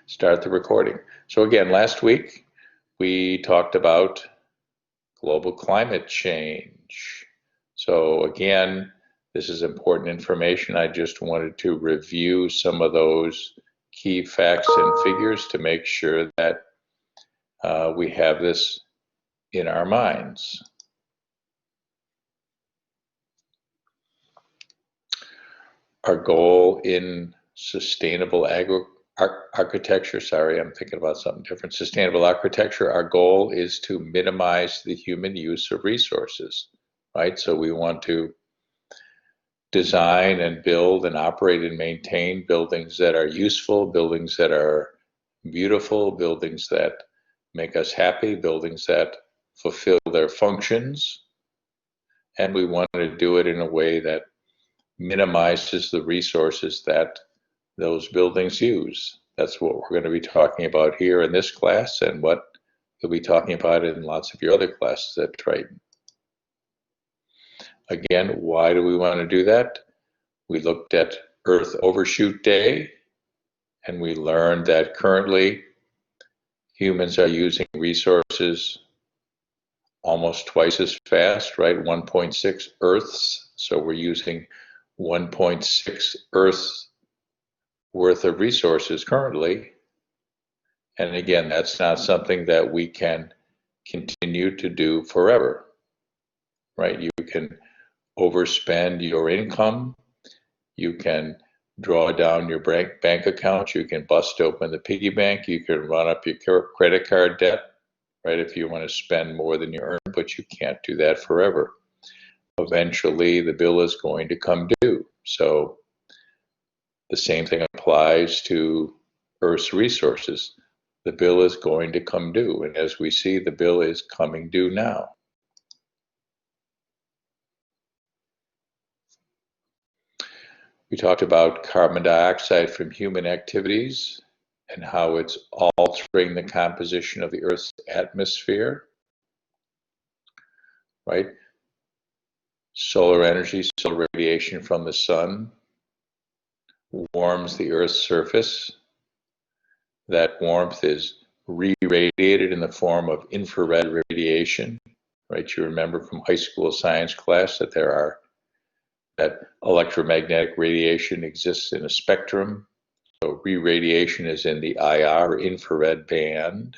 start the recording. So again, last week we talked about global climate change. So again, this is important information. I just wanted to review some of those key facts and figures to make sure that we have this in our minds. Our goal in sustainable architecture, sorry, I'm thinking about something different. Sustainable architecture, our goal is to minimize the human use of resources, right? So we want to design and build and operate and maintain buildings that are useful, buildings that are beautiful, buildings that make us happy, buildings that fulfill their functions. And we want to do it in a way that minimizes the resources that those buildings use. That's what we're going to be talking about here in this class, and what you'll be talking about in lots of your other classes at Triton. Again, why do we want to do that? We looked at Earth Overshoot Day, and we learned that currently humans are using resources almost twice as fast, right? 1.6 Earths. So we're using 1.6 Earths worth of resources currently. And again, that's not something that we can continue to do forever, right? You can overspend your income, you can draw down your bank account, you can bust open the piggy bank, you can run up your credit card debt, right, if you want to spend more than you earn, but you can't do that forever. Eventually, the bill is going to come due. So the same thing applies to Earth's resources. The bill is going to come due, and as we see, the bill is coming due now. We talked about carbon dioxide from human activities and how it's altering the composition of the Earth's atmosphere, right? Solar energy, solar radiation from the sun warms the Earth's surface. That warmth is re-radiated in the form of infrared radiation, right? You remember from high school science class that that electromagnetic radiation exists in a spectrum. So re-radiation is in the IR, or infrared band.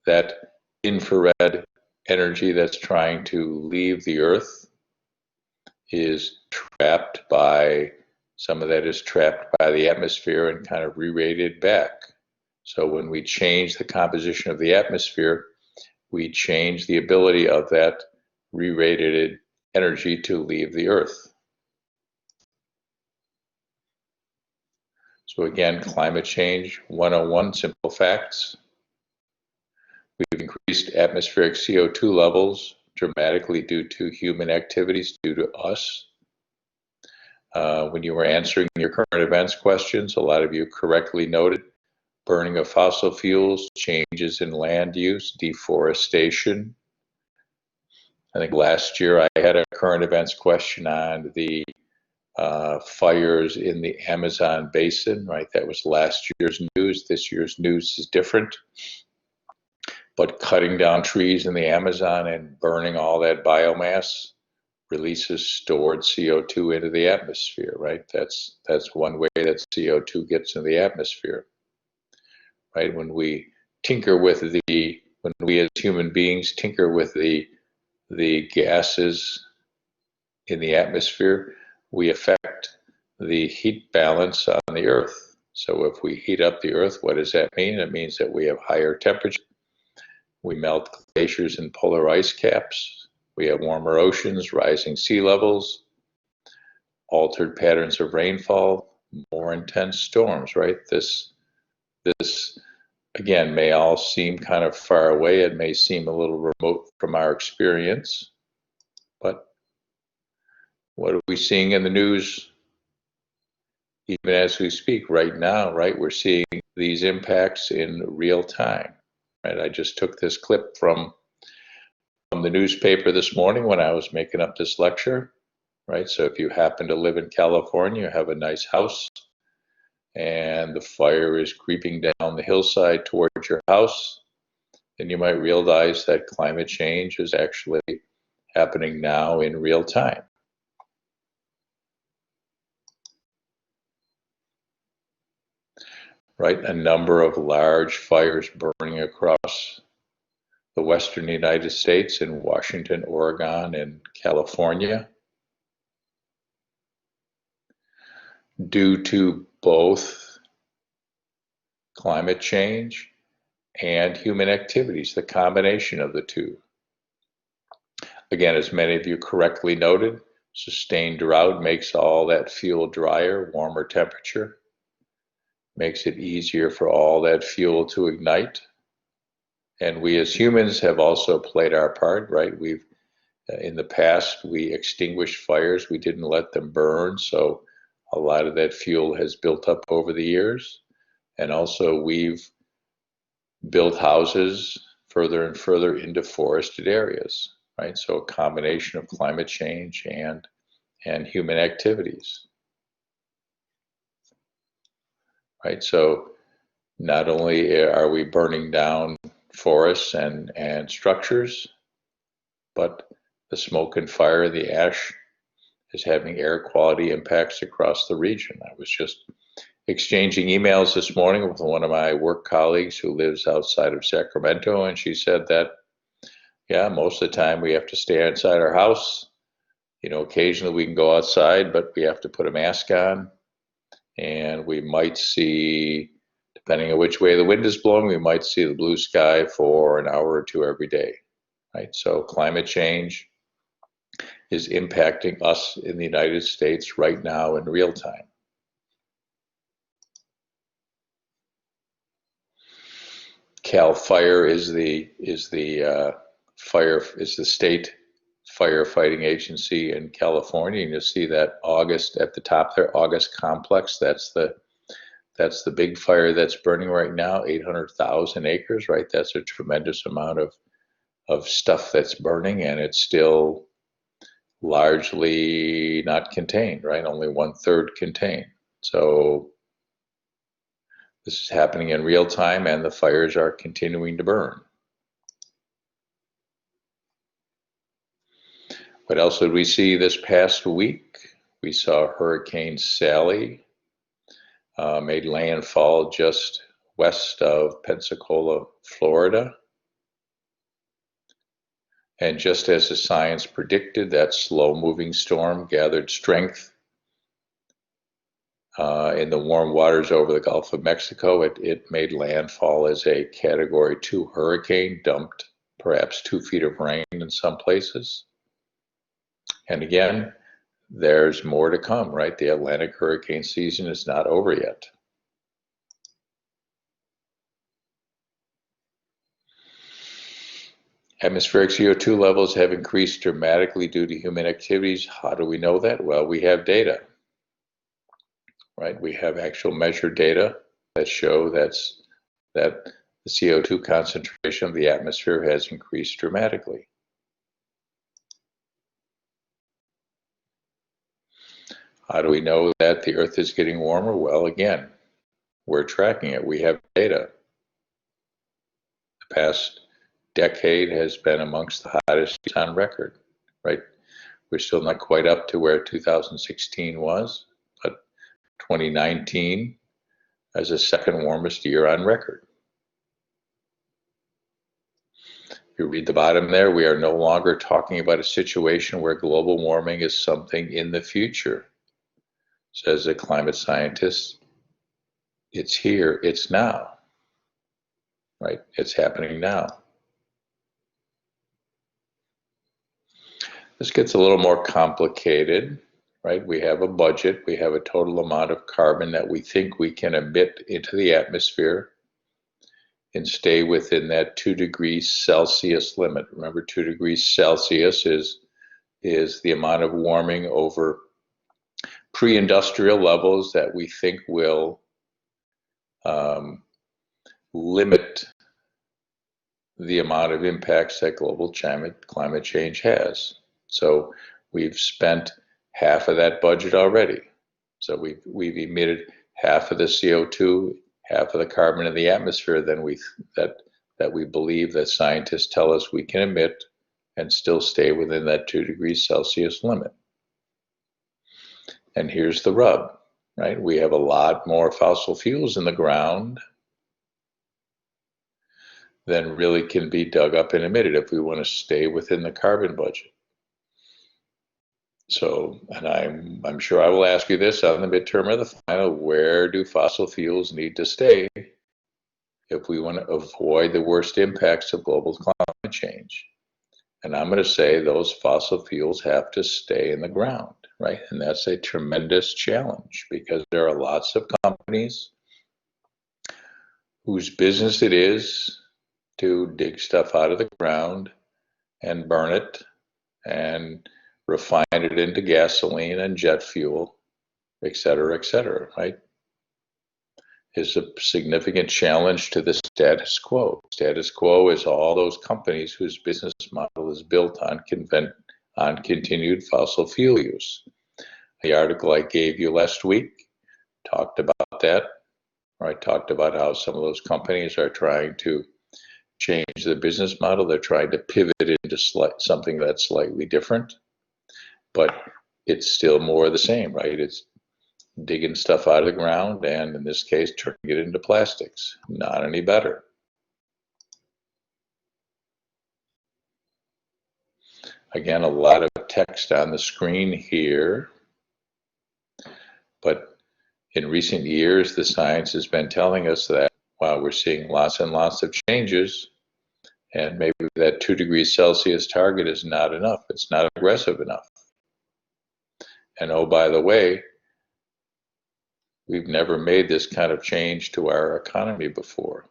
That infrared energy that's trying to leave the Earth is trapped by, some of that is trapped by the atmosphere and kind of re-radiated back. So when we change the composition of the atmosphere, we change the ability of that re-radiated energy to leave the Earth. So again, climate change 101, simple facts. We've increased atmospheric CO2 levels dramatically due to human activities, due to us. When you were answering your current events questions, a lot of you correctly noted burning of fossil fuels, changes in land use, deforestation. I think last year I had a current events question on the fires in the Amazon basin, right? That was last year's news. This year's news is different. But cutting down trees in the Amazon and burning all that biomass releases stored CO2 into the atmosphere, right? That's one way that CO2 gets into the atmosphere, right? When we as human beings tinker with the gases in the atmosphere, we affect the heat balance on the Earth. So if we heat up the Earth, what does that mean? It means that we have higher temperature. We melt glaciers and polar ice caps. We have warmer oceans, rising sea levels, altered patterns of rainfall, more intense storms, right? This again may all seem kind of far away. It may seem a little remote from our experience, but what are we seeing in the news even as we speak right now, right? We're seeing these impacts in real time, right? I just took this clip from the newspaper this morning when I was making up this lecture, right? So if you happen to live in California, you have a nice house, and the fire is creeping down the hillside towards your house, then you might realize that climate change is actually happening now in real time. Right? A number of large fires burning across the western United States in Washington, Oregon, and California, due to both climate change and human activities, the combination of the two. Again, as many of you correctly noted, sustained drought makes all that fuel drier, warmer temperature, makes it easier for all that fuel to ignite. And we as humans have also played our part, right? In the past, we extinguished fires, we didn't let them burn, so a lot of that fuel has built up over the years. And also we've built houses further and further into forested areas, right? So a combination of climate change and human activities, right? So not only are we burning down forests and structures, but the smoke and fire, the ash, is having air quality impacts across the region. I was just exchanging emails this morning with one of my work colleagues who lives outside of Sacramento, and she said that, yeah, most of the time we have to stay inside our house. You know, occasionally we can go outside, but we have to put a mask on, and we might see, depending on which way the wind is blowing, we might see the blue sky for an hour or two every day, right? So climate change is impacting us in the United States right now in real time. CAL FIRE is the state firefighting agency in California, and you'll see that August at the top there, August Complex. That's the big fire that's burning right now, 800,000 acres. Right, that's a tremendous amount of stuff that's burning, and it's still largely not contained. Right, only 1/3 contained. So this is happening in real time, and the fires are continuing to burn. What else did we see this past week? We saw Hurricane Sally made landfall just west of Pensacola, Florida. And just as the science predicted, that slow-moving storm gathered strength in the warm waters over the Gulf of Mexico. It made landfall as a Category 2 hurricane, dumped perhaps 2 feet of rain in some places. And again, there's more to come, right? The Atlantic hurricane season is not over yet. Atmospheric CO2 levels have increased dramatically due to human activities. How do we know that? Well, we have data, right? We have actual measured data that show that the CO2 concentration of the atmosphere has increased dramatically. How do we know that the Earth is getting warmer? Well, again, we're tracking it. We have data. The past decade has been amongst the hottest on record, right? We're still not quite up to where 2016 was, but 2019 as the second warmest year on record. If you read the bottom there, we are no longer talking about a situation where global warming is something in the future. Says a climate scientist, it's here, it's now, right? It's happening now. This gets a little more complicated, right? We have a budget, we have a total amount of carbon that we think we can emit into the atmosphere and stay within that 2 degrees Celsius limit. Remember, 2 degrees Celsius is the amount of warming over pre-industrial levels that we think will limit the amount of impacts that global climate change has. So we've spent half of that budget already. So we've emitted half of the CO2, half of the carbon in the atmosphere than that we believe that scientists tell us we can emit and still stay within that 2 degrees Celsius limit. And here's the rub, right? We have a lot more fossil fuels in the ground than really can be dug up and emitted if we want to stay within the carbon budget. So, and I'm sure I will ask you this on the midterm or the final, where do fossil fuels need to stay if we want to avoid the worst impacts of global climate change? And I'm going to say those fossil fuels have to stay in the ground, right? And that's a tremendous challenge because there are lots of companies whose business it is to dig stuff out of the ground and burn it and refine it into gasoline and jet fuel, et cetera, right? Is a significant challenge to the status quo. Status quo is all those companies whose business model is built on continued fossil fuel use. The article I gave you last week talked about that. I talked about how some of those companies are trying to change their business model. They're trying to pivot into something that's slightly different, but it's still more of the same, right? It's digging stuff out of the ground and, in this case, turning it into plastics. Not any better. Again, a lot of text on the screen here, but in recent years, the science has been telling us that while we're seeing lots and lots of changes, and maybe that 2 degrees Celsius target is not enough. It's not aggressive enough. And oh, by the way, we've never made this kind of change to our economy before.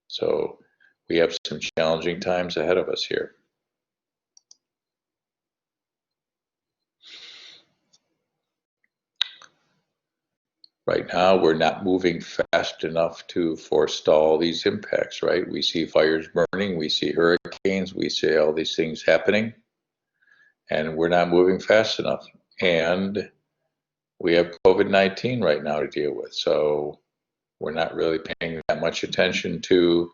So we have some challenging times ahead of us here. Right now, we're not moving fast enough to forestall these impacts, right? We see fires burning, we see hurricanes, we see all these things happening, and we're not moving fast enough. And we have COVID-19 right now to deal with, so we're not really paying that much attention to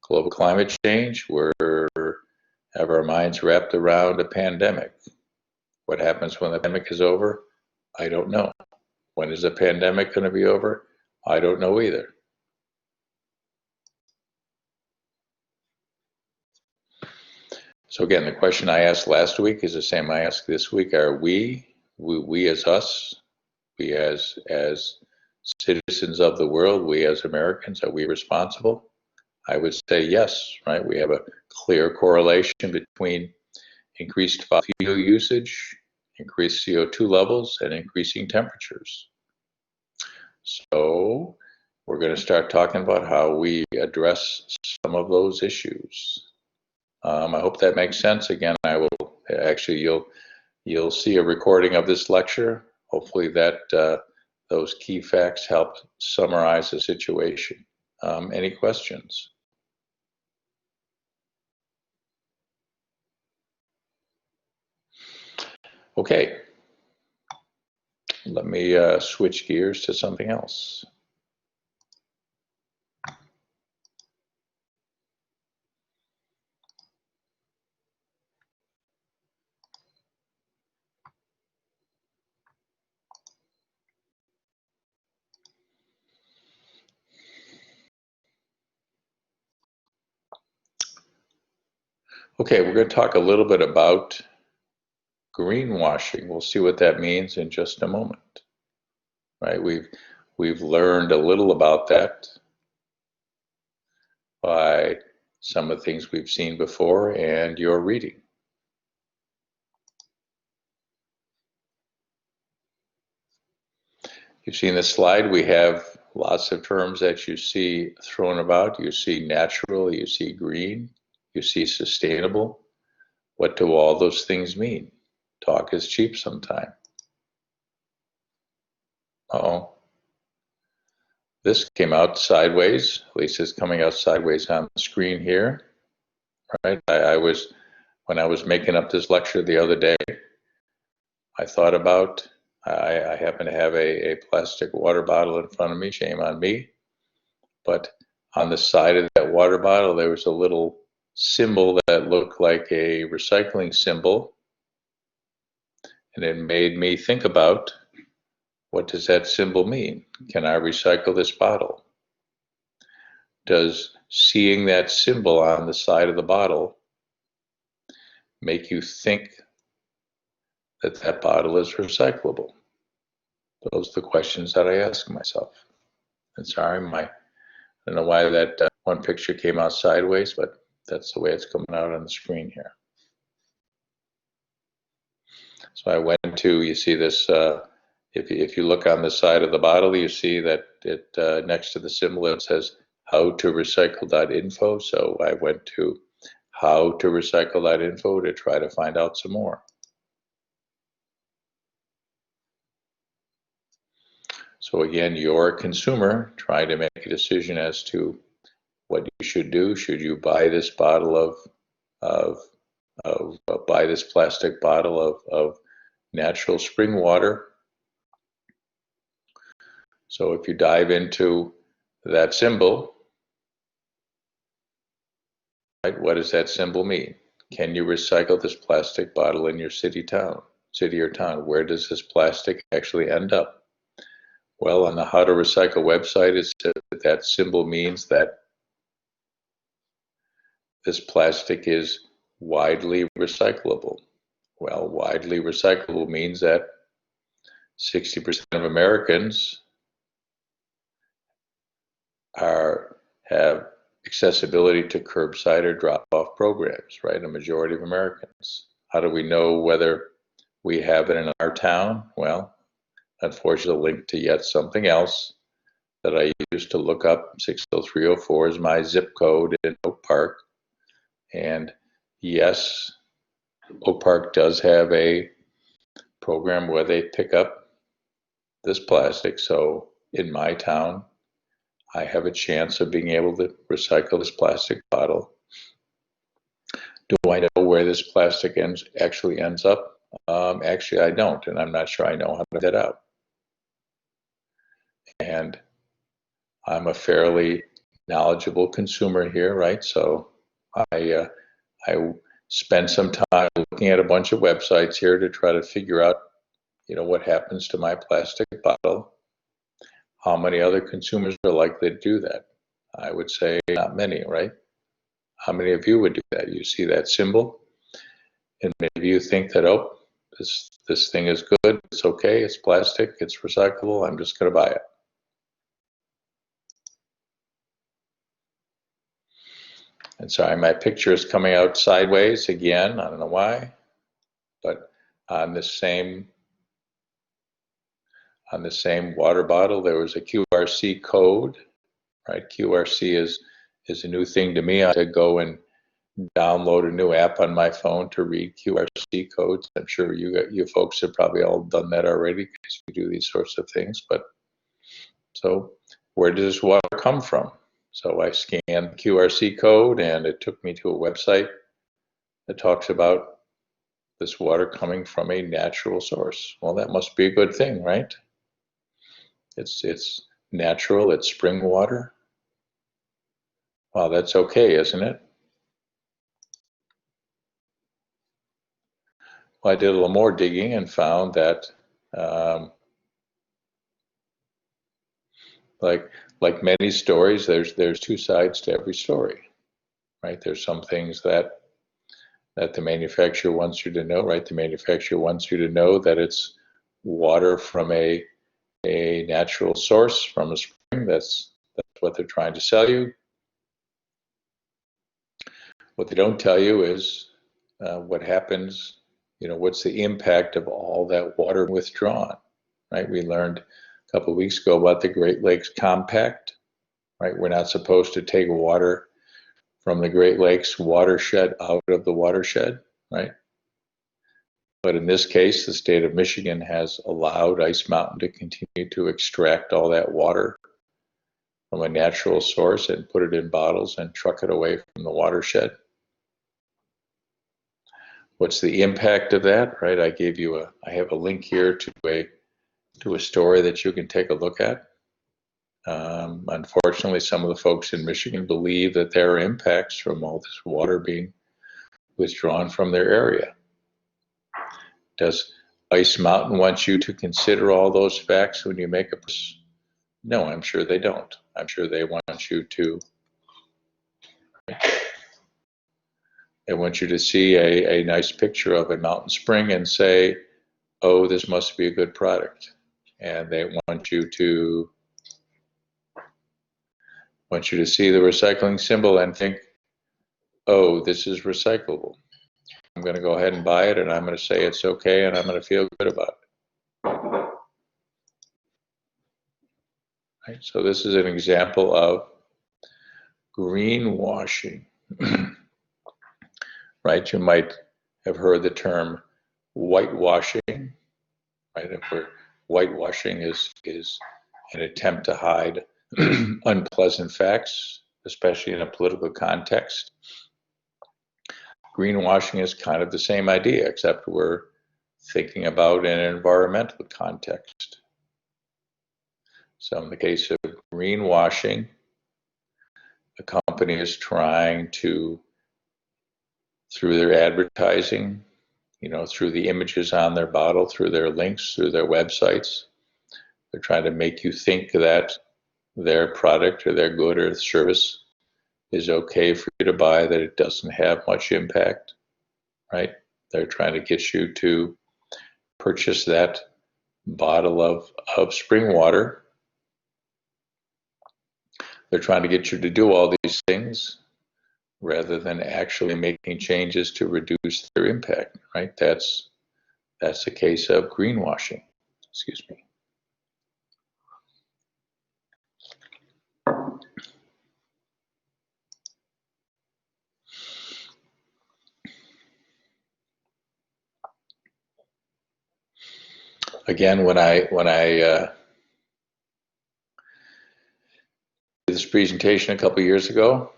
global climate change. We have our minds wrapped around a pandemic. What happens when the pandemic is over? I don't know. When is the pandemic going to be over? I don't know either. So again, the question I asked last week is the same I asked this week. Are we as us, we as citizens of the world, we as Americans, are we responsible? I would say yes, right? We have a clear correlation between increased fossil fuel usage, increased CO2 levels, and increasing temperatures. So we're going to start talking about how we address some of those issues. I hope that makes sense. Again, I will actually, you'll see a recording of this lecture. Hopefully that those key facts help summarize the situation. Any questions? Okay, let me switch gears to something else. Okay, we're going to talk a little bit about greenwashing. We'll see what that means in just a moment. Right? We've learned a little about that by some of the things we've seen before and your reading. You've seen this slide. We have lots of terms that you see thrown about. You see natural, you see green, you see sustainable. What do all those things mean? Talk is cheap sometimes. Uh-oh. This came out sideways. At least it's coming out sideways on the screen here. Right? When I was making up this lecture the other day, I thought about I happen to have a plastic water bottle in front of me, shame on me. But on the side of that water bottle, there was a little symbol that looked like a recycling symbol. And it made me think about, what does that symbol mean? Can I recycle this bottle? Does seeing that symbol on the side of the bottle make you think that that bottle is recyclable? Those are the questions that I ask myself. And sorry, I don't know why that one picture came out sideways, but that's the way it's coming out on the screen here. So I went to, you see this, if you look on the side of the bottle, you see that it next to the symbol it says how to recycle.info. So I went to how to recycle.info to try to find out some more. So again, you're a consumer trying to make a decision as to what you should do. Should you buy this bottle buy this plastic bottle of natural spring water? So if you dive into that symbol, right, what does that symbol mean? Can you recycle this plastic bottle in your city or town? Where does this plastic actually end up? Well, on the How to Recycle website, it says that symbol means that this plastic is widely recyclable. Well, widely recyclable means that 60% of Americans have accessibility to curbside or drop-off programs, right? A majority of Americans. How do we know whether we have it in our town? Well, unfortunately, a link to yet something else that I used to look up. 60304 is my zip code in Oak Park. And yes, Oak Park does have a program where they pick up this plastic. So in my town, I have a chance of being able to recycle this plastic bottle. Do I know where this plastic actually ends up? Actually, I don't, and I'm not sure I know how to get that out. And I'm a fairly knowledgeable consumer here, right? So I spend some time looking at a bunch of websites here to try to figure out, what happens to my plastic bottle. How many other consumers are likely to do that? I would say not many, right? How many of you would do that? You see that symbol, and maybe you think that, oh, this thing is good, it's okay, it's plastic, it's recyclable, I'm just going to buy it. And sorry, my picture is coming out sideways again. I don't know why, but on the same water bottle, there was a QRC code, right? QRC is a new thing to me. I had to go and download a new app on my phone to read QRC codes. I'm sure you folks have probably all done that already because we do these sorts of things. But so where does this water come from? So I scanned the QRC code and it took me to a website that talks about this water coming from a natural source. Well, that must be a good thing, right? It's natural, it's spring water. Well, that's okay, isn't it? Well, I did a little more digging and found that like many stories, there's two sides to every story, right? There's some things that the manufacturer wants you to know, right? The manufacturer wants you to know that it's water from a natural source, from a spring. That's what they're trying to sell you. What they don't tell you is what happens, what's the impact of all that water withdrawn, right? We learned a couple of weeks ago about the Great Lakes Compact, right? We're not supposed to take water from the Great Lakes watershed out of the watershed, right? But in this case, the state of Michigan has allowed Ice Mountain to continue to extract all that water from a natural source and put it in bottles and truck it away from the watershed. What's the impact of that, right? I have a link here to to a story that you can take a look at. Unfortunately, some of the folks in Michigan believe that there are impacts from all this water being withdrawn from their area. Does Ice Mountain want you to consider all those facts when you make a purchase? No, I'm sure they don't. I'm sure they want you to see a nice picture of a mountain spring and say, oh, this must be a good product. And they want you to see the recycling symbol and think, oh, this is recyclable. I'm going to go ahead and buy it, and I'm going to say it's okay, and I'm going to feel good about it. Right? So this is an example of greenwashing. Right? You might have heard the term whitewashing. Right? Whitewashing is an attempt to hide unpleasant facts, especially in a political context. Greenwashing is kind of the same idea, except we're thinking about in an environmental context. So in the case of greenwashing, a company is trying to, through their advertising, through the images on their bottle, through their links, through their websites, they're trying to make you think that their product or their good or service is okay for you to buy, that it doesn't have much impact, right? They're trying to get you to purchase that bottle of spring water. They're trying to get you to do all these things rather than actually making changes to reduce their impact, right? That's the case of greenwashing. Excuse me. Again, when I did this presentation a couple of years ago,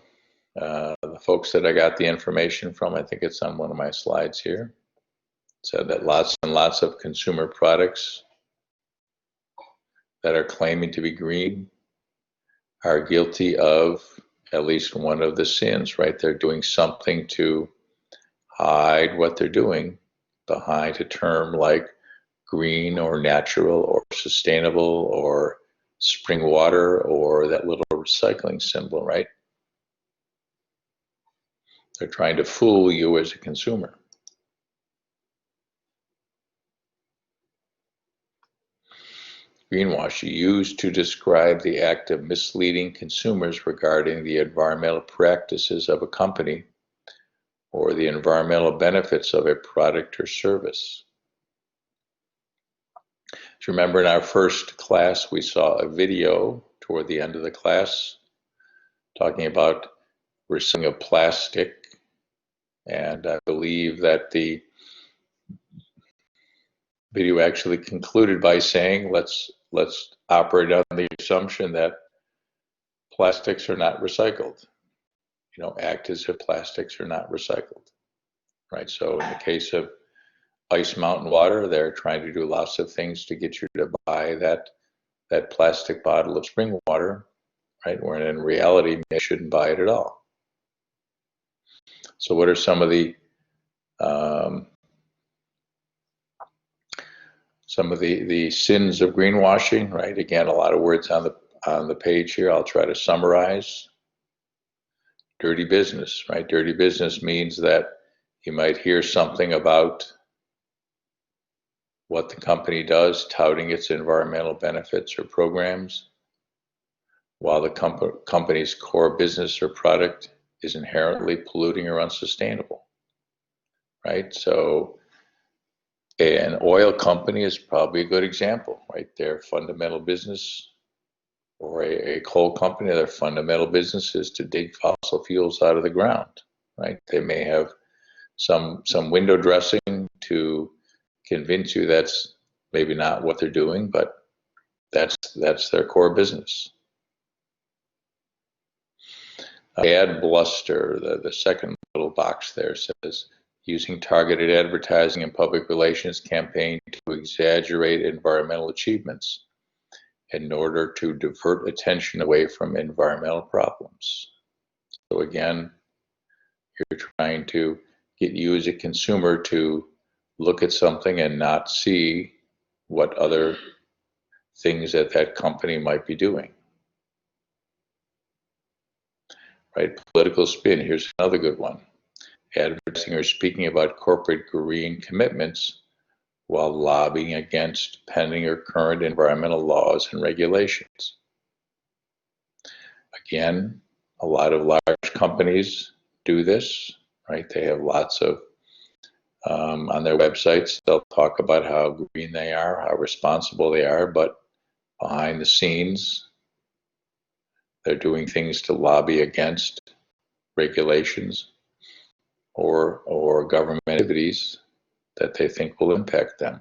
the folks that I got the information from, I think it's on one of my slides here, said that lots and lots of consumer products that are claiming to be green are guilty of at least one of the sins, right? They're doing something to hide what they're doing behind a term like green or natural or sustainable or spring water or that little recycling symbol, right? They're trying to fool you as a consumer. Greenwashing used to describe the act of misleading consumers regarding the environmental practices of a company or the environmental benefits of a product or service. Do you remember in our first class, we saw a video toward the end of the class talking about recycling of plastic, and I believe that the video actually concluded by saying, let's operate on the assumption that plastics are not recycled. Act as if plastics are not recycled, right? So in the case of Ice Mountain water, they're trying to do lots of things to get you to buy that plastic bottle of spring water, right? When in reality, you shouldn't buy it at all. So what are some of the sins of greenwashing, right? Again, a lot of words on the page here. I'll try to summarize. Dirty business, right? Dirty business means that you might hear something about what the company does, touting its environmental benefits or programs, while the company's core business or product is inherently polluting or unsustainable, right? So an oil company is probably a good example, right? Their fundamental business, or a coal company, their fundamental business is to dig fossil fuels out of the ground, right? They may have some window dressing to convince you that's maybe not what they're doing, but that's their core business. Add bluster, the second little box there says, using targeted advertising and public relations campaign to exaggerate environmental achievements in order to divert attention away from environmental problems. So again, you're trying to get you as a consumer to look at something and not see what other things that that company might be doing. Right? Political spin. Here's another good one. Advertising or speaking about corporate green commitments while lobbying against pending or current environmental laws and regulations. Again, a lot of large companies do this, right? They have lots of, on their websites, they'll talk about how green they are, how responsible they are, but behind the scenes, they're doing things to lobby against regulations or government activities that they think will impact them.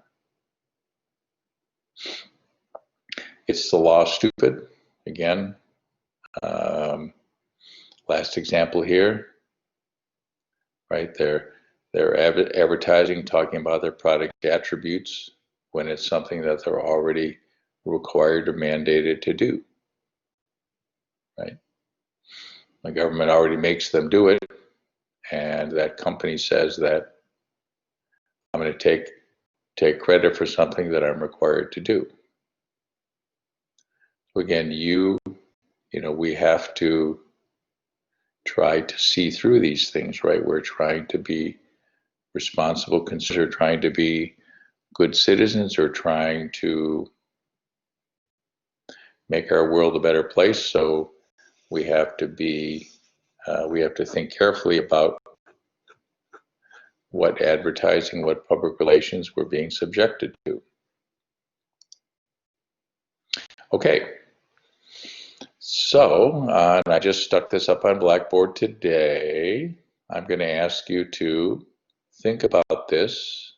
It's the law stupid. Again, last example here, right? They're advertising, talking about their product attributes when it's something that they're already required or mandated to do, right? The government already makes them do it, and that company says that I'm going to take credit for something that I'm required to do. So again, we have to try to see through these things, right? We're trying to be responsible, trying to be good citizens, or trying to make our world a better place. So we have to think carefully about what advertising, what public relations we're being subjected to. Okay, so and I just stuck this up on Blackboard today. I'm going to ask you to think about this,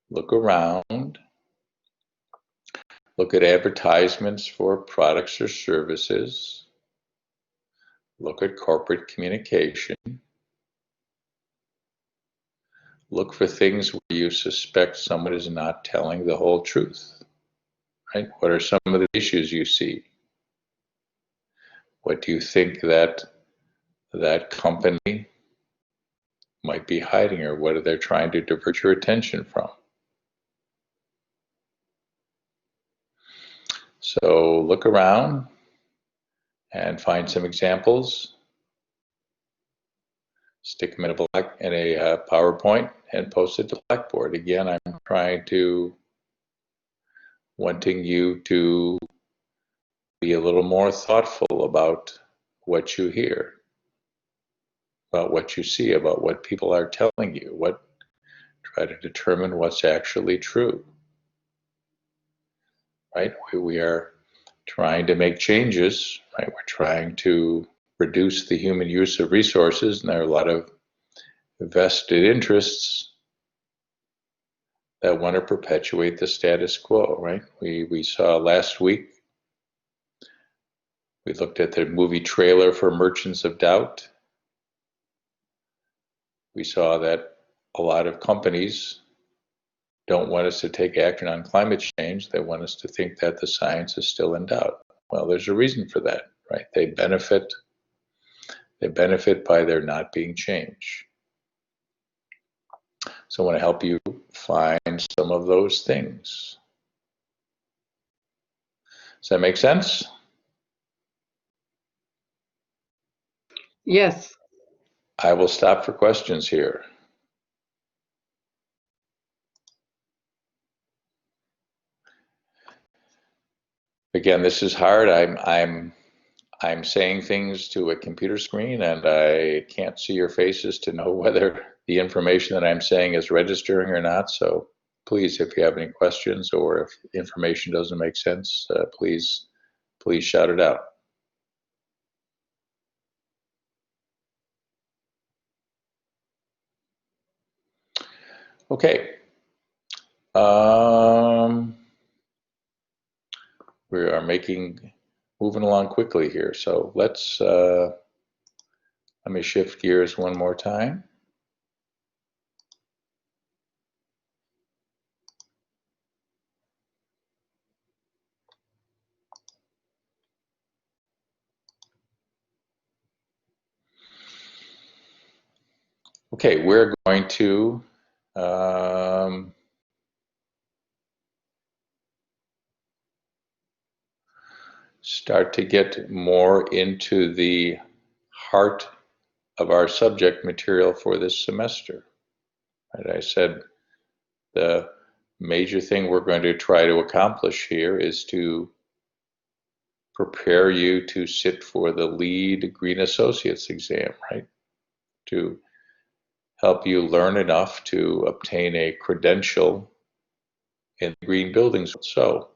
look around, look at advertisements for products or services, look at corporate communication, look for things where you suspect someone is not telling the whole truth, right? What are some of the issues you see? What do you think that company might be hiding, or what are they trying to divert your attention from? So look around and find some examples, stick them in a PowerPoint and post it to Blackboard. Again, I'm wanting you to be a little more thoughtful about what you hear, about what you see, about what people are telling you, try to determine what's actually true, right? We are trying to make changes, right? We're trying to reduce the human use of resources, and there are a lot of vested interests that want to perpetuate the status quo, right? We saw last week, we looked at the movie trailer for Merchants of Doubt. We saw that a lot of companies don't want us to take action on climate change. They want us to think that the science is still in doubt. Well, there's a reason for that, right? They benefit by there not being change. So I want to help you find some of those things. Does that make sense? Yes. I will stop for questions here. Again, this is hard. I'm saying things to a computer screen, and I can't see your faces to know whether the information that I'm saying is registering or not. So please, if you have any questions or if information doesn't make sense, please shout it out. Okay. We are moving along quickly here. So let me shift gears one more time. Okay, we're going to start to get more into the heart of our subject material for this semester. Right, I said the major thing we're going to try to accomplish here is to prepare you to sit for the lead Green Associates exam, right? To help you learn enough to obtain a credential in green buildings. So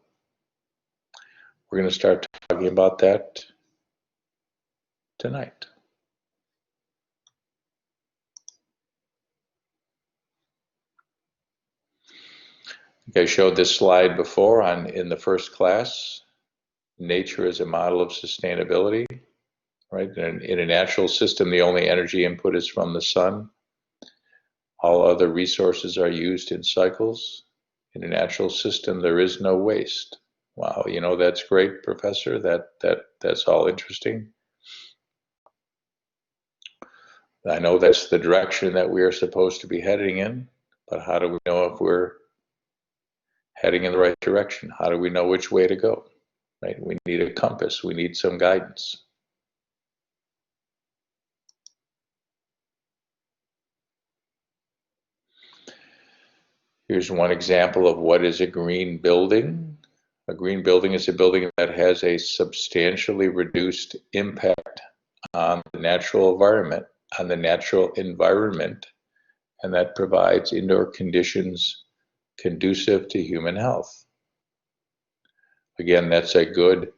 we're going to start talking about that tonight. I showed this slide before in the first class. Nature is a model of sustainability, right? In a natural system, the only energy input is from the sun. All other resources are used in cycles. In a natural system, there is no waste. Wow, you know, that's great, Professor. That's all interesting. I know that's the direction that we are supposed to be heading in, but how do we know if we're heading in the right direction? How do we know which way to go? Right? We need a compass. We need some guidance. Here's one example of what is a green building. A green building is a building that has a substantially reduced impact on the natural environment, and that provides indoor conditions conducive to human health. Again, that's a good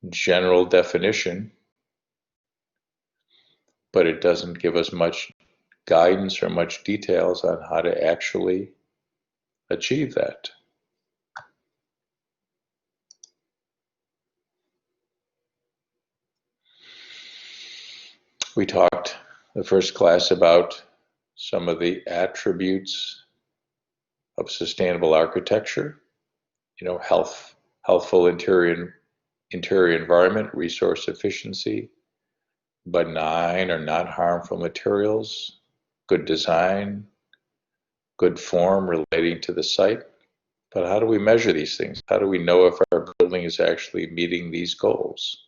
general definition, but it doesn't give us much guidance or much details on how to actually achieve that. We talked the first class about some of the attributes of sustainable architecture, you know, healthful interior environment, resource efficiency, benign or not harmful materials, good design, good form relating to the site. But how do we measure these things? How do we know if our building is actually meeting these goals?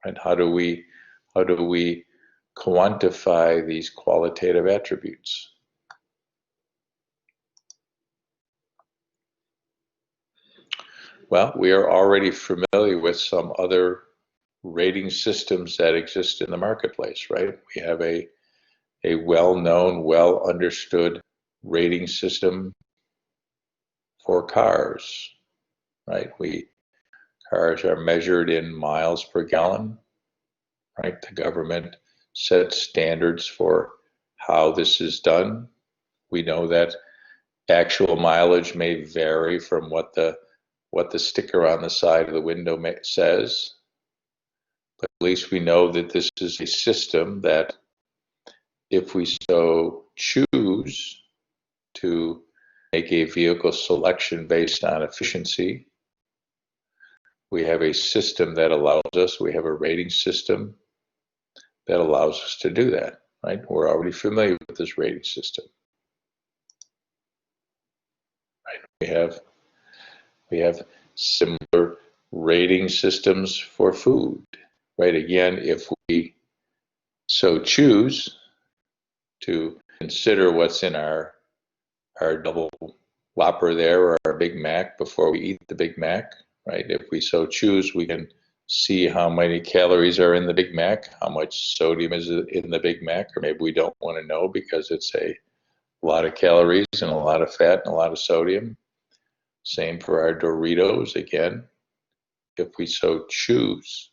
And how do we quantify these qualitative attributes? Well, we are already familiar with some other rating systems that exist in the marketplace, right? We have a well-known, well-understood rating system for cars, right? Cars are measured in miles per gallon, right? The government sets standards for how this is done. We know that actual mileage may vary from what the sticker on the side of the window says, but at least we know that this is a system that, if we so choose to make a vehicle selection based on efficiency, we have a system that allows us, we have a rating system that allows us to do that, right? We're already familiar with this rating system. Right? We have similar rating systems for food, right? Again, if we so choose to consider what's in our double Whopper there or our Big Mac before we eat the Big Mac, right? If we so choose, we can see how many calories are in the Big Mac, how much sodium is in the Big Mac, or maybe we don't want to know because it's a lot of calories and a lot of fat and a lot of sodium. Same for our Doritos. Again, if we so choose,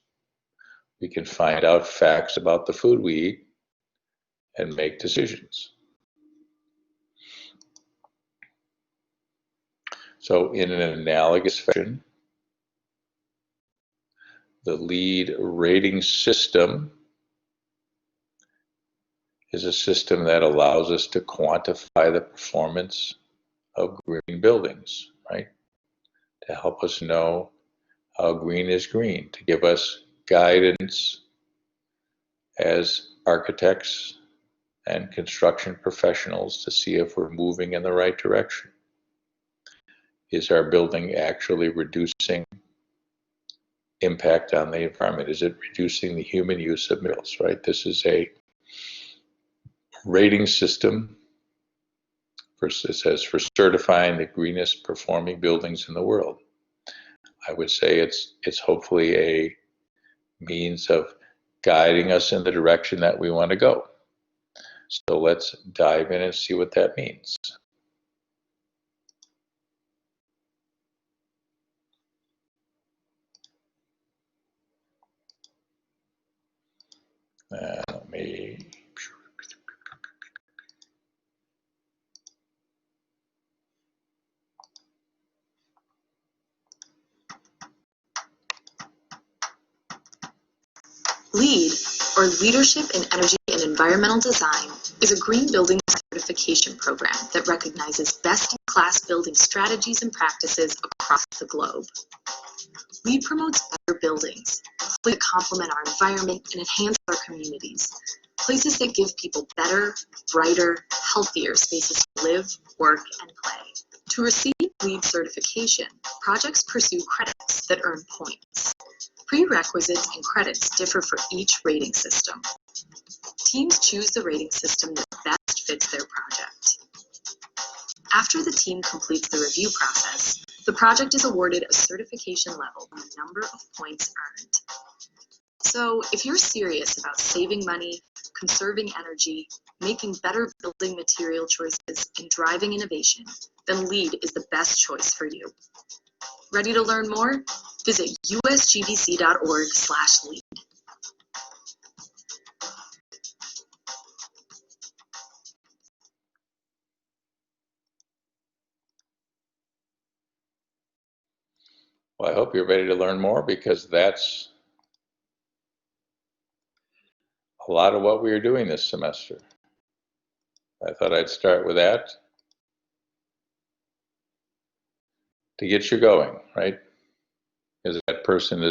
we can find out facts about the food we eat and make decisions. So in an analogous fashion, the lead rating system is a system that allows us to quantify the performance of green buildings, right? To help us know how green is green, to give us guidance as architects and construction professionals to see if we're moving in the right direction. Is our building actually reducing impact on the environment? Is it reducing the human use of materials, right? This is a rating system. First, it says for certifying the greenest performing buildings in the world. I would say it's hopefully a means of guiding us in the direction that we want to go. So let's dive in and see what that means. Let me LEED, or Leadership in Energy and Environmental Design, is a green building certification program that recognizes best-in-class building strategies and practices across the globe. LEED promotes better buildings, that complement our environment and enhance our communities, places that give people better, brighter, healthier spaces to live, work, and play. To receive LEED certification, projects pursue credits that earn points. Prerequisites and credits differ for each rating system. Teams choose the rating system that best fits their project. After the team completes the review process, the project is awarded a certification level on the number of points earned. So, if you're serious about saving money, conserving energy, making better building material choices, and driving innovation, then LEED is the best choice for you. Ready to learn more? Visit usgbc.org/LEED. Well, I hope you're ready to learn more, because that's a lot of what we are doing this semester. I thought I'd start with that to get you going, right? Because that person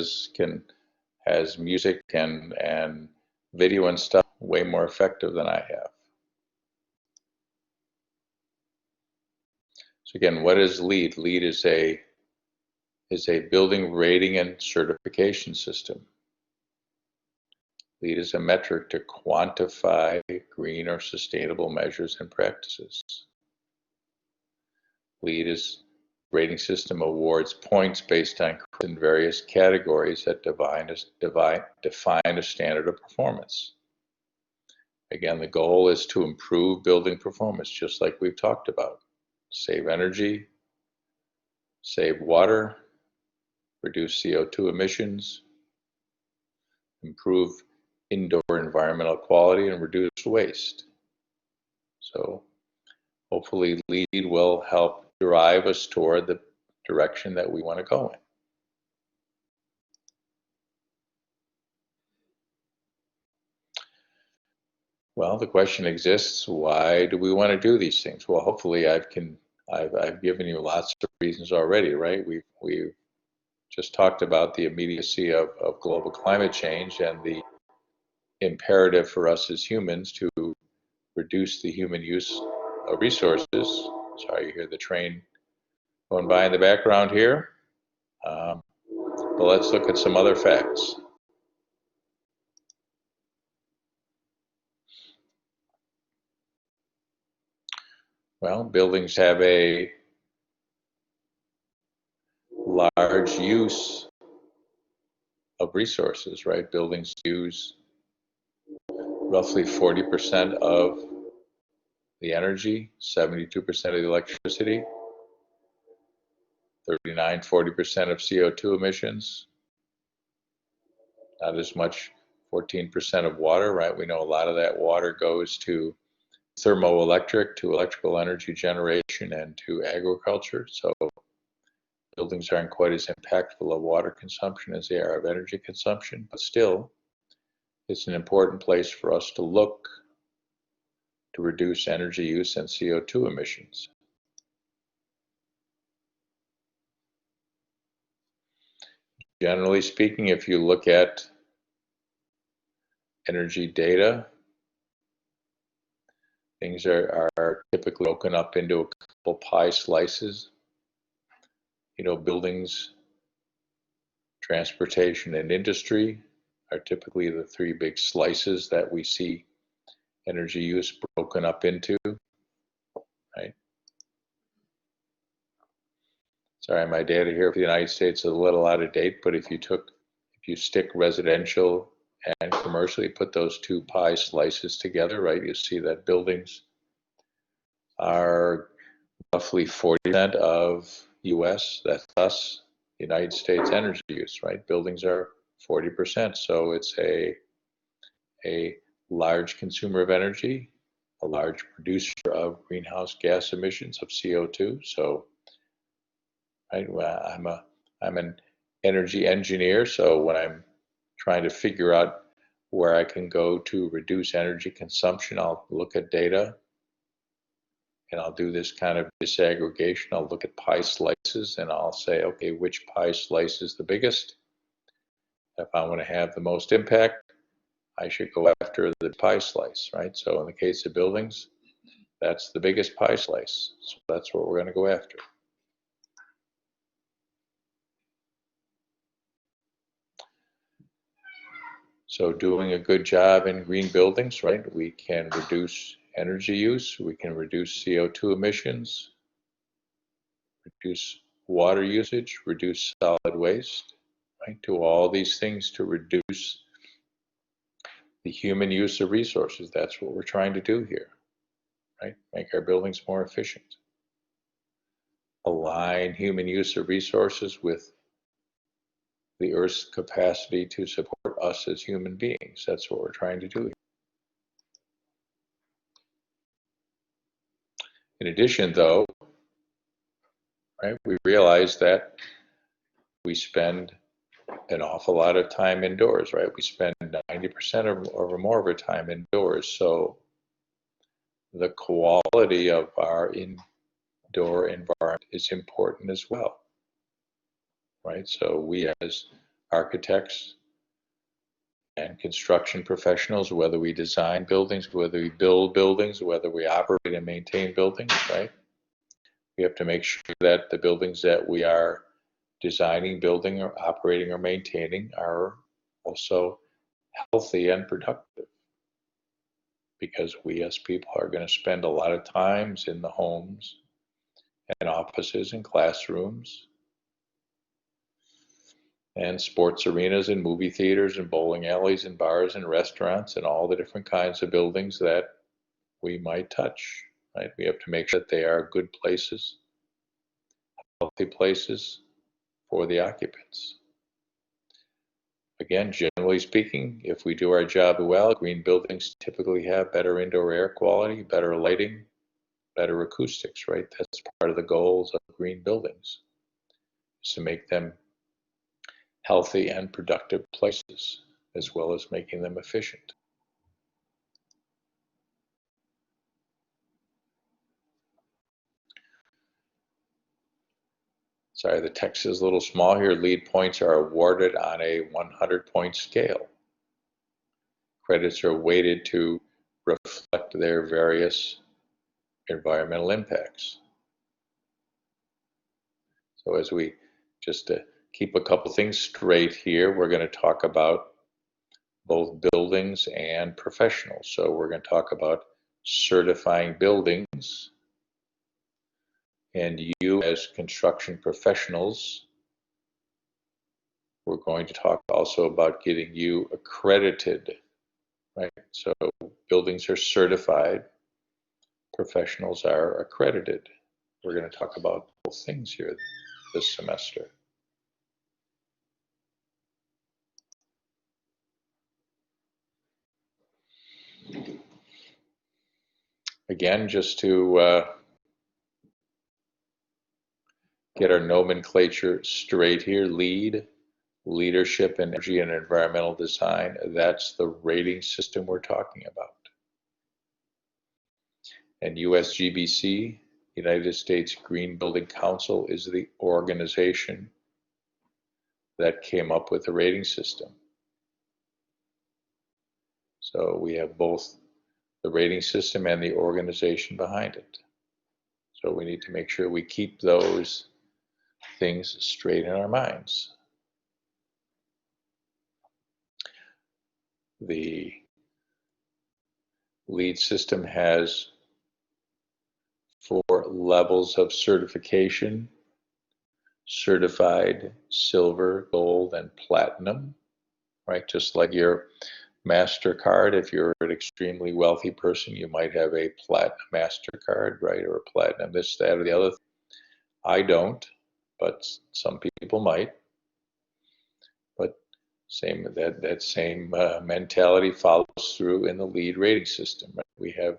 has music and video and stuff way more effective than I have. So again, what is LEED? LEED is a building rating and certification system. LEED is a metric to quantify green or sustainable measures and practices. LEED is rating system awards points based on in various categories that define a standard of performance. Again, the goal is to improve building performance, just like we've talked about. Save energy, save water, reduce CO2 emissions, improve indoor environmental quality, and reduce waste. So hopefully LEED will help drive us toward the direction that we want to go in. Well, the question exists, why do we want to do these things? Well, hopefully I've given you lots of reasons already, right? We've just talked about the immediacy of global climate change and the imperative for us as humans to reduce the human use of resources. Sorry, you hear the train going by in the background here. But let's look at some other facts. Well, buildings have a large use of resources, right? Buildings use roughly 40% of the energy, 72% of the electricity, 40% of CO2 emissions, not as much, 14% of water, right? We know a lot of that water goes to thermoelectric, to electrical energy generation, and to agriculture. So buildings aren't quite as impactful of water consumption as they are of energy consumption, but still, it's an important place for us to look to reduce energy use and CO2 emissions. Generally speaking, if you look at energy data, Things are typically broken up into a couple pie slices. You know, buildings, transportation, and industry are typically the three big slices that we see energy use broken up into, right? Sorry, my data here for the United States is a little out of date, but if you stick residential and commercially, put those two pie slices together, right, you see that buildings are roughly 40% of US, that's us, United States energy use, right? Buildings are 40%, so it's a large consumer of energy, a large producer of greenhouse gas emissions of CO2. So, right, I'm an energy engineer, so when I'm trying to figure out where I can go to reduce energy consumption, I'll look at data and I'll do this kind of disaggregation. I'll look at pie slices and I'll say, okay, which pie slice is the biggest? If I want to have the most impact, I should go after the pie slice, right? So in the case of buildings, that's the biggest pie slice. So that's what we're going to go after. So doing a good job in green buildings, right? We can reduce energy use, we can reduce CO2 emissions, reduce water usage, reduce solid waste, right? Do all these things to reduce the human use of resources. That's what we're trying to do here, right? Make our buildings more efficient. Align human use of resources with the Earth's capacity to support us as human beings. That's what we're trying to do. In addition, though, right, we realize that we spend an awful lot of time indoors, right? We spend 90% or more of our time indoors. So the quality of our indoor environment is important as well, right? So we as architects and construction professionals, whether we design buildings, whether we build buildings, whether we operate and maintain buildings, right? We have to make sure that the buildings that we are designing, building, or operating or maintaining are also healthy and productive. Because we as people are going to spend a lot of times in the homes and offices and classrooms and sports arenas and movie theaters and bowling alleys and bars and restaurants and all the different kinds of buildings that we might touch, right? We have to make sure that they are good places, healthy places for the occupants. Again, generally speaking, if we do our job well, green buildings typically have better indoor air quality, better lighting, better acoustics, right? That's part of the goals of green buildings, is to make them healthy and productive places, as well as making them efficient. Sorry, the text is a little small here. LEED points are awarded on a 100-point scale. Credits are weighted to reflect their various environmental impacts. So as we just keep a couple things straight here, we're going to talk about both buildings and professionals. So we're going to talk about certifying buildings, and you as construction professionals, we're going to talk also about getting you accredited, right? So buildings are certified, professionals are accredited. We're going to talk about both things here this semester. Again, just to get our nomenclature straight here, LEED, Leadership in Energy and Environmental Design, that's the rating system we're talking about. And USGBC, United States Green Building Council, is the organization that came up with the rating system. So we have both the rating system and the organization behind it. So we need to make sure we keep those things straight in our minds. The LEED system has 4 levels of certification: certified, silver, gold, and platinum, right? Just like your MasterCard, if you're an extremely wealthy person, you might have a platinum MasterCard, right? Or a platinum this, that, or the other. I don't, but some people might. But that same mentality follows through in the LEED rating system. Right? We have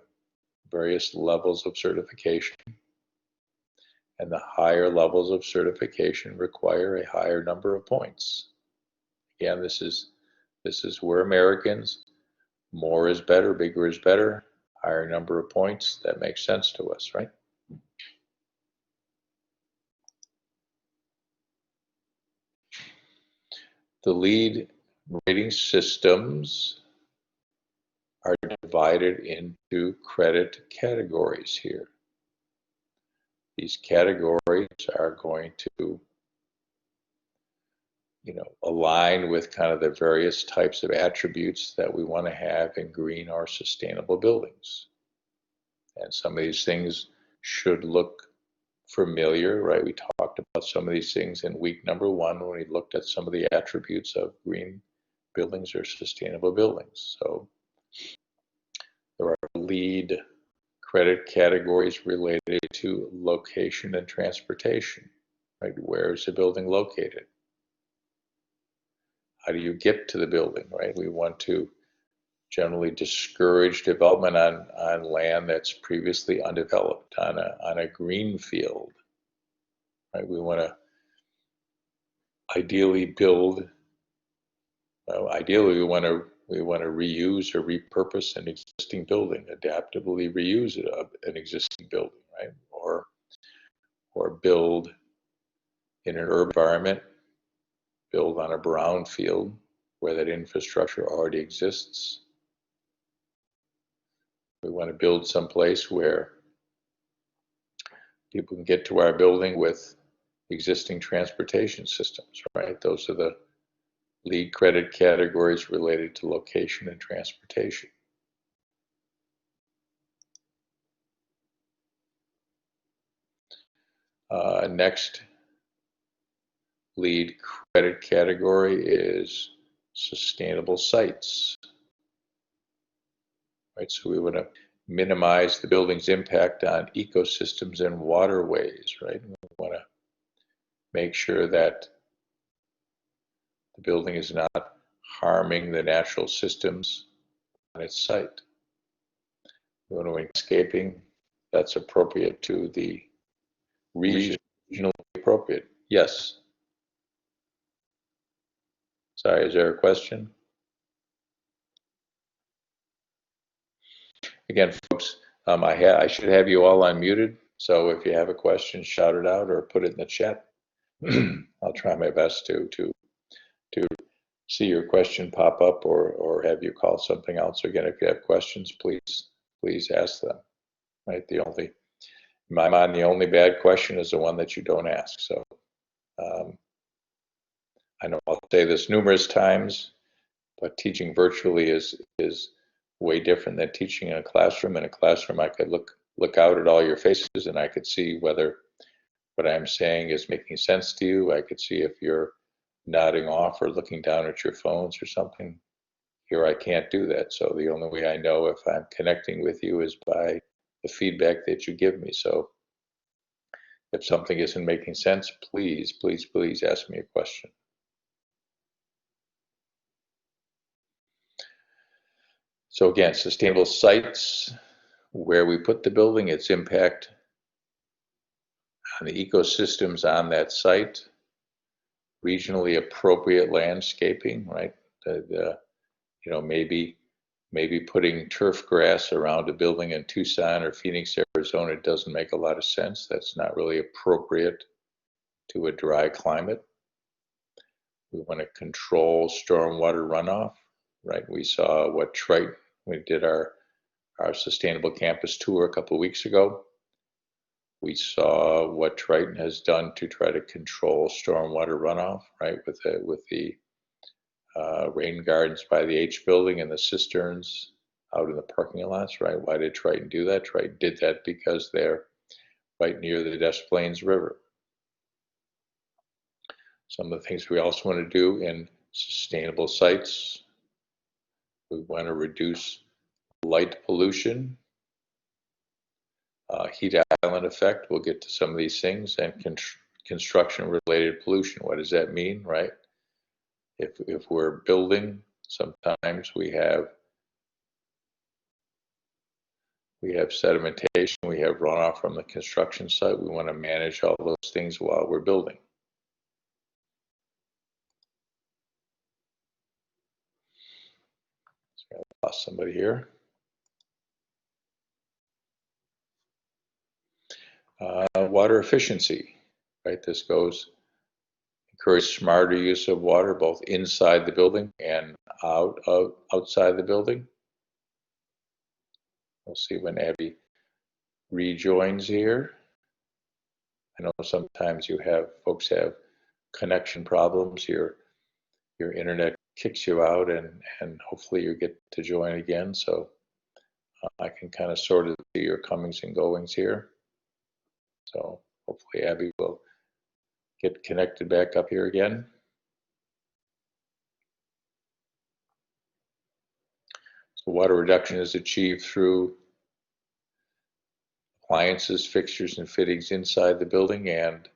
various levels of certification, and the higher levels of certification require a higher number of points. Again, this is where Americans, more is better, bigger is better, higher number of points. That makes sense to us, right? The LEED rating systems are divided into credit categories here. These categories are going to, align with kind of the various types of attributes that we want to have in green or sustainable buildings. And some of these things should look familiar, right? We talked about some of these things in week number 1 when we looked at some of the attributes of green buildings or sustainable buildings. So there are LEED credit categories related to location and transportation, right? Where is the building located? How do you get to the building, right? We want to generally discourage development on land that's previously undeveloped, on a green field, right? We want to ideally build, ideally we want to reuse or repurpose an existing building, adaptively reuse an existing building, right? Or build in an urban environment, build on a brown field where that infrastructure already exists. We want to build someplace where people can get to our building with existing transportation systems, right? Those are the LEED credit categories related to location and transportation. Next LEED credit category is sustainable sites, right? So we want to minimize the building's impact on ecosystems and waterways, right? We want to make sure that the building is not harming the natural systems on its site. We want to landscaping that's appropriate to the regionally appropriate. Yes. Sorry, is there a question? Again, folks, I should have you all unmuted. So if you have a question, shout it out or put it in the chat. I'll try my best to see your question pop up or have you call something else. Again, if you have questions, please ask them. Right? In my mind, the only bad question is the one that you don't ask. So I know I'll say this numerous times, but teaching virtually is way different than teaching in a classroom. In a classroom, I could look out at all your faces and I could see whether what I'm saying is making sense to you. I could see if you're nodding off or looking down at your phones or something. Here, I can't do that. So the only way I know if I'm connecting with you is by the feedback that you give me. So if something isn't making sense, please ask me a question. So again, sustainable sites, where we put the building, its impact on the ecosystems on that site, regionally appropriate landscaping, right? Maybe putting turf grass around a building in Tucson or Phoenix, Arizona doesn't make a lot of sense. That's not really appropriate to a dry climate. We want to control stormwater runoff, right? We saw what Triton, we did our our Sustainable Campus tour a couple of weeks ago. We saw what Triton has done to try to control stormwater runoff, right, with the rain gardens by the H building and the cisterns out in the parking lots, right? Why did Triton do that? Triton did that because they're right near the Des Plaines River. Some of the things we also want to do in sustainable sites, we want to reduce light pollution, heat island effect. We'll get to some of these things, and construction related pollution. What does that mean, right? If we're building, sometimes we have sedimentation, we have runoff from the construction site. We want to manage all those things while we're building. So I lost somebody here. Water efficiency, right? This goes encourage smarter use of water both inside the building and outside the building. We'll see when Abby rejoins here. I know sometimes folks have connection problems. Your internet kicks you out, and hopefully you get to join again. So I can kind of sort of see your comings and goings here. So hopefully Abby will get connected back up here again. So water reduction is achieved through appliances, fixtures, and fittings inside the building and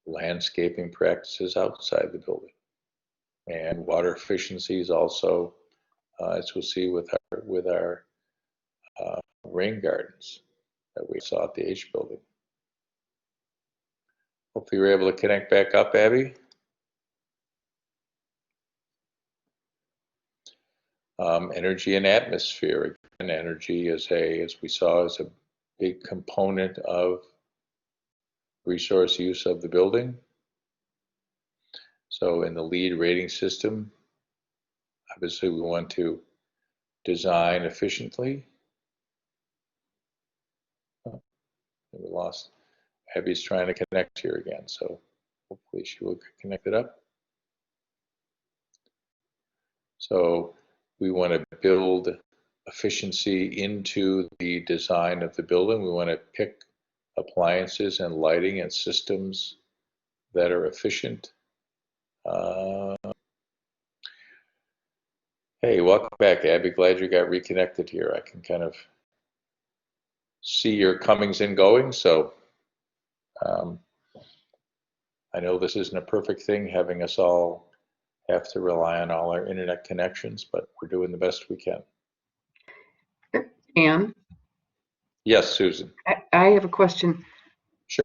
landscaping practices outside the building. And water efficiency is also, as we'll see with our rain gardens that we saw at the H building. Hopefully you're able to connect back up, Abby. Energy and atmosphere. Again, energy as we saw, is a big component of resource use of the building. So in the LEED rating system, obviously we want to design efficiently. Oh, we lost. Abby's trying to connect here again, so hopefully she will get connected up. So we want to build efficiency into the design of the building. We want to pick appliances and lighting and systems that are efficient. Hey, welcome back, Abby. Glad you got reconnected here. I can kind of see your comings and goings. So I know this isn't a perfect thing, having us all have to rely on all our internet connections, but we're doing the best we can. Ann? Yes, Susan. I have a question. Sure.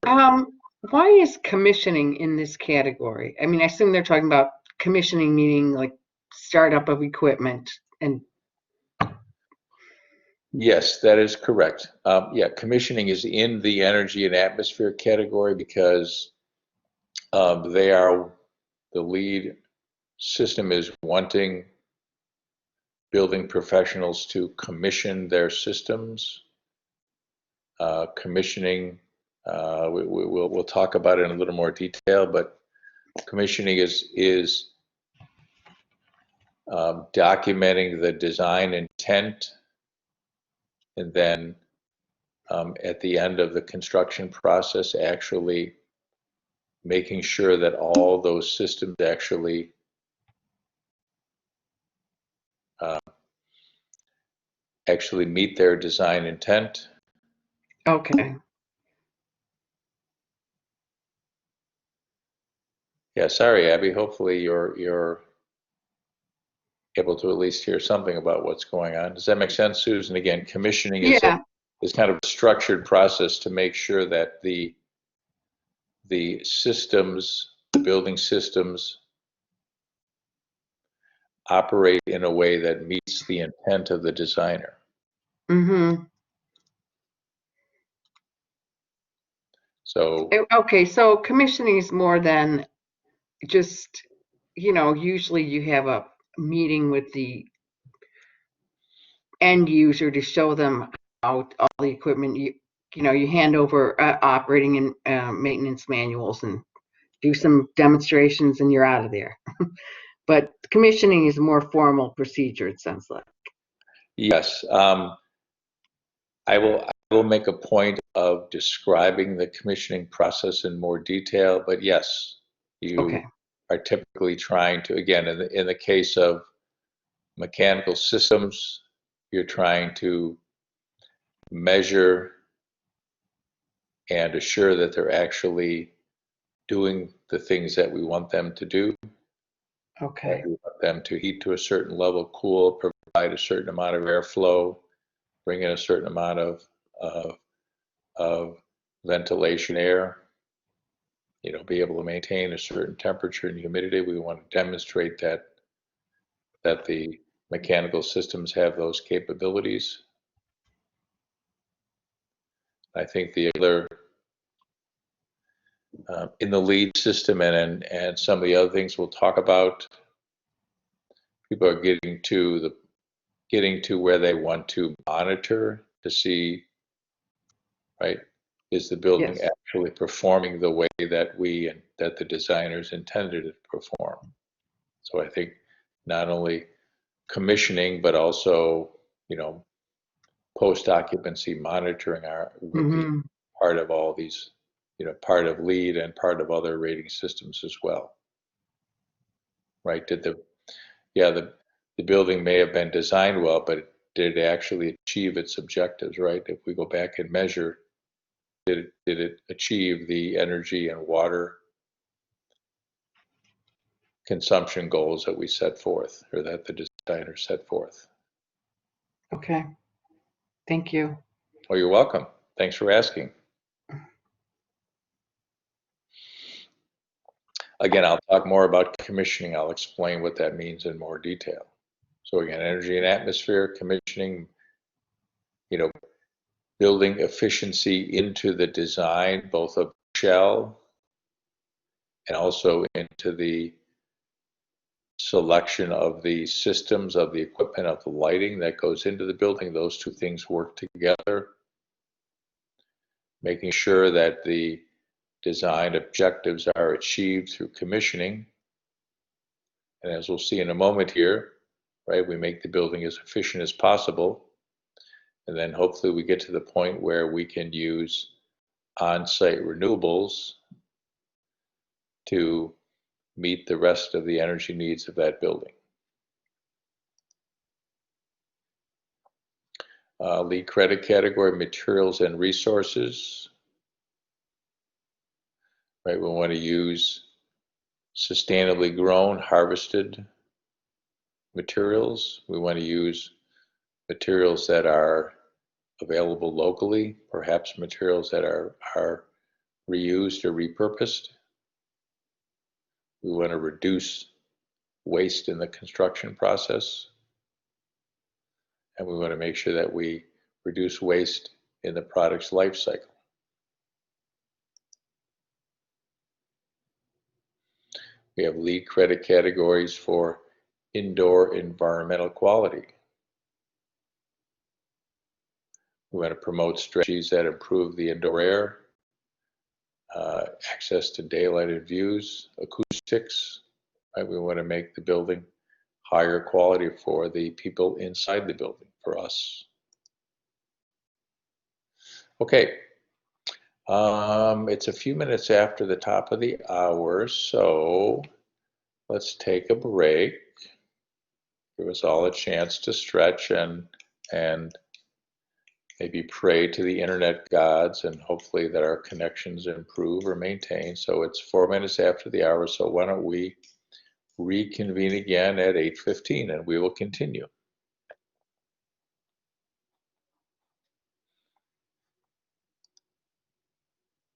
Why is commissioning in this category? I mean, I assume they're talking about commissioning, meaning like startup of equipment and. Yes, that is correct. Yeah, commissioning is in the energy and atmosphere category because they are, the LEED system is wanting building professionals to commission their systems. Commissioning, we'll talk about it in a little more detail, but commissioning is documenting the design intent, and then at the end of the construction process, actually making sure that all those systems actually meet their design intent. Okay. Yeah, sorry, Abby. Hopefully you're able to at least hear something about what's going on. Does that make sense, Susan? Again, commissioning is kind of a structured process to make sure that the systems, the building systems, operate in a way that meets the intent of the designer. Mm-hmm. So okay, so commissioning is more than just, usually you have a meeting with the end user to show them how all the equipment you hand over operating and maintenance manuals and do some demonstrations and you're out of there. But commissioning is a more formal procedure, it sounds like. Yes, I will make a point of describing the commissioning process in more detail, but yes, you Okay. are typically trying to, again, in the case of mechanical systems, you're trying to measure and assure that they're actually doing the things that we want them to do. Okay. We want them to heat to a certain level, cool, provide a certain amount of airflow, bring in a certain amount of ventilation air, be able to maintain a certain temperature and humidity. We want to demonstrate that the mechanical systems have those capabilities. I think the other in the lead system and some of the other things we'll talk about, people are getting to where they want to monitor to see, right, is the building Yes. actually performing the way that that the designers intended it to perform. So I think not only commissioning, but also, post-occupancy monitoring would be part of all these, part of lead and part of other rating systems as well. Right? The building may have been designed well, but did it actually achieve its objectives, right? If we go back and measure, did it achieve the energy and water consumption goals that we set forth, or that the designer set forth? Okay. Thank you. Oh, you're welcome. Thanks for asking. Again, I'll talk more about commissioning. I'll explain what that means in more detail. So again, energy and atmosphere, commissioning, building efficiency into the design, both of shell and also into the selection of the systems, of the equipment, of the lighting that goes into the building. Those two things work together, making sure that the design objectives are achieved through commissioning. And as we'll see in a moment here, right, we make the building as efficient as possible. And then hopefully we get to the point where we can use on-site renewables to meet the rest of the energy needs of that building. Lead credit category, materials and resources. Right, we want to use sustainably grown, harvested materials. We want to use materials that are available locally, perhaps materials that are reused or repurposed. We want to reduce waste in the construction process. And we want to make sure that we reduce waste in the product's life cycle. We have lead credit categories for indoor environmental quality. We want to promote strategies that improve the indoor air, access to daylight and views, acoustics. Right? We want to make the building higher quality for the people inside the building, for us. Okay, it's a few minutes after the top of the hour, so let's take a break. Give us all a chance to stretch and maybe pray to the internet gods, and hopefully that our connections improve or maintain. So it's 4 minutes after the hour, so why don't we reconvene again at 8:15 and we will continue.